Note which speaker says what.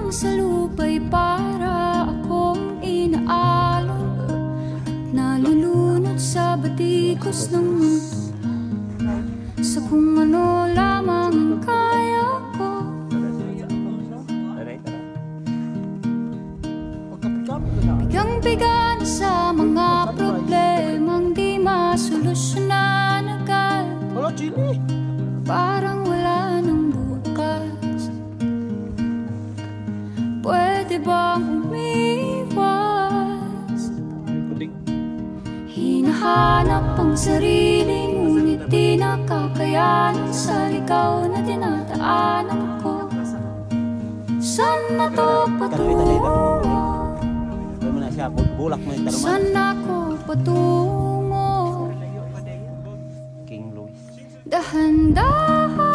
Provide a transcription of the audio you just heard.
Speaker 1: lamang sa lupa'y para akong inaalon at nalulunod sa batikos ng mundo, sa kung ano lamang ang kaya ko. Bigang-biga na sa mga problemang di masolusyonan agad, parang wala nang bukas. Pwede bang umiwas? Hinahanap ang sarili, ngunit di nakakayanan sa ligaw na dinadaanan ko. Saan na to patungo? Saan ako patungo?
Speaker 2: King Louis.
Speaker 1: Dahan-dahan